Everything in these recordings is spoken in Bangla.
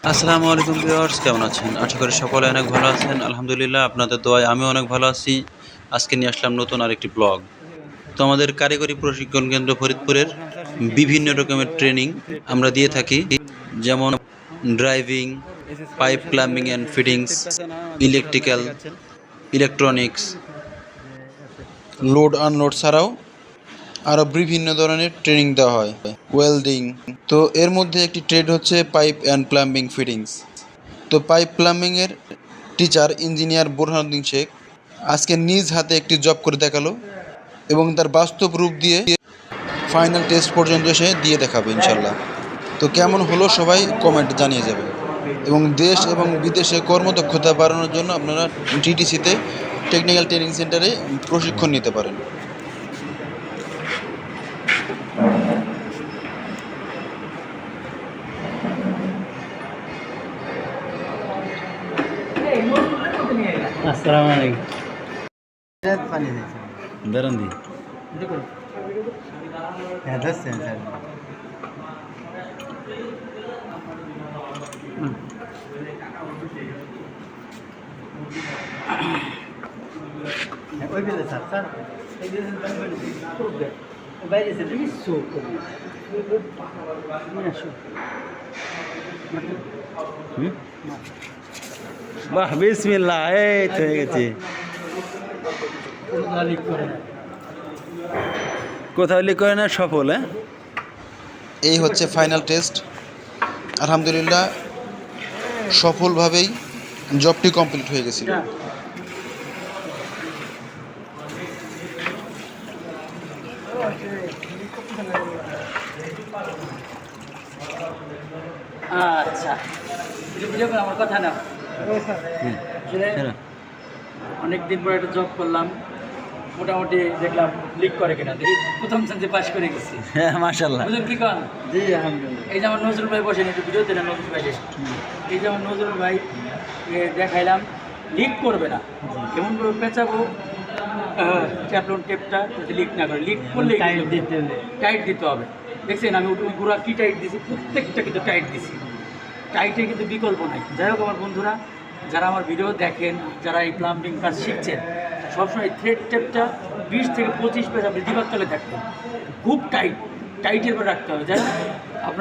আসসালামু আলাইকুম ভিউয়ার্স, কেমন আছেন? আশা করি সকলে অনেক ভালো আছেন। আলহামদুলিল্লাহ, আপনাদের দোয়ায় আমিও অনেক ভালো আছি। আজকে নিয়ে আসলাম নতুন আরেকটি ব্লগ। তো আমাদের কারিগরি প্রশিক্ষণ কেন্দ্র ফরিদপুরের বিভিন্ন রকমের ট্রেনিং আমরা দিয়ে থাকি, যেমন driving, pipe plumbing and fittings, electrical, electronics, load unload ছাড়াও আরও বিভিন্ন ধরনের ট্রেনিং দেওয়া হয়, ওয়েল্ডিং। তো এর মধ্যে একটি ট্রেড হচ্ছে পাইপ অ্যান্ড প্লাম্বিং ফিটিংস। তো পাইপ প্লাম্বিংয়ের টিচার ইঞ্জিনিয়ার বোরহানুদ্দিন শেখ আজকে নিজ হাতে একটি জব করে দেখালো এবং তার বাস্তব রূপ দিয়ে ফাইনাল টেস্ট পর্যন্ত সে দিয়ে দেখাবে ইনশাল্লাহ। তো কেমন হলো সবাই কমেন্ট জানিয়ে যাবেন, এবং দেশ এবং বিদেশে কর্মদক্ষতা বাড়ানোর জন্য আপনারা টিটিসিতে টেকনিক্যাল ট্রেনিং সেন্টারে প্রশিক্ষণ নিতে পারেন। আসসালামু আলাইকুম। বেরান দি হ্যাঁ ধরছেন স্যার। ওই বেলে স্যার স্যার এই যে বাইরে এসে প্লিজ শো করুন। বাহ, বিসমিল্লাহ, এই তো হয়ে গেছে। কোথাও লিক করে না, সফল। হ্যাঁ, এই হচ্ছে ফাইনাল টেস্ট। আলহামদুলিল্লাহ সফলভাবেই জবটি কমপ্লিট হয়ে গেছিল। আচ্ছা ভিডিও করে আমার কথা না। অনেক দিন পরে একটা জব করলাম, মোটামুটি দেখলাম লিক করে কিনা, দেখি প্রথম চান্সে পাস করে গেছি। হ্যাঁ, মাশাআল্লাহ। বুঝলেন কি কন? জি আলহামদুলিল্লাহ। এই যে আমার নজরুল ভাই বসেন, একটু ভিডিও দিলেন নজরুল ভাই। এই যে আমার নজরুল ভাই দেখাইলাম লিক করবে না, এমন করে পেঁচাবো ট্যাপলন টেপটা যদি লিক না করে, লিক করলে টাইট দিতে হবে। দেখছেন আমি ওই গুঁড়া কী টাইট দিছি, প্রত্যেকটা কিন্তু টাইট দিছি, টাইটের কিন্তু বিকল্প নাই। যাই হোক আমার বন্ধুরা, যারা আমার ভিডিও দেখেন, যারা এই প্লাম্বিং কাজ শিখছেন, সবসময় থ্রেড টেপটা 20 থেকে 25 পেজ আপনি দিবার তলে থাকবেন, খুব টাইটের করে রাখতে হবে। যাই হোক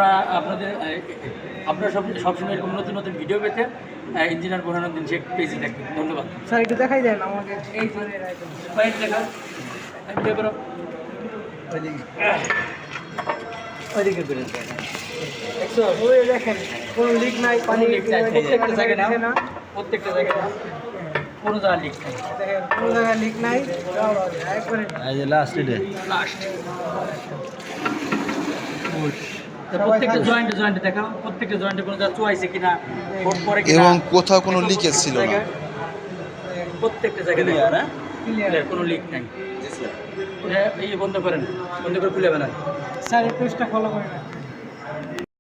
আপনারা সবসময় এরকম নতুন নতুন ভিডিও পেতে ইঞ্জিনিয়ার বোরহানুদ্দিন শেখ পেজে দেখবেন। ধন্যবাদ স্যার, একটু দেখাই দেন আমাকে। এই পয়েন্ট দেখা ভিডিও করো, ওইদিকে করে ওই দেখেন কোনো লিক নাই, পানি লিক নাই, প্রত্যেকটা জায়গায় না না, প্রত্যেকটা জায়গায় না, কোনো জায়গায় লিক নাই। দেখেন কোনো জায়গায় লিক নাই। একবারে এই যে লাস্ট লাস্ট প্রত্যেকটা জয়েন্টে দেখাও, প্রত্যেকটা জয়েন্টে কোনো জায়গা চুয়াইছে কিনা, ফোট পরে কিনা, এবং কোথাও কোনো লিকেজ ছিল না। প্রত্যেকটা জায়গায় ক্লিয়ার, কোনো লিক নাই। এই বন্ধ করেন, বন্ধ করে খুলে বেলান। স্যার, এই পেজটা ফলো করেন।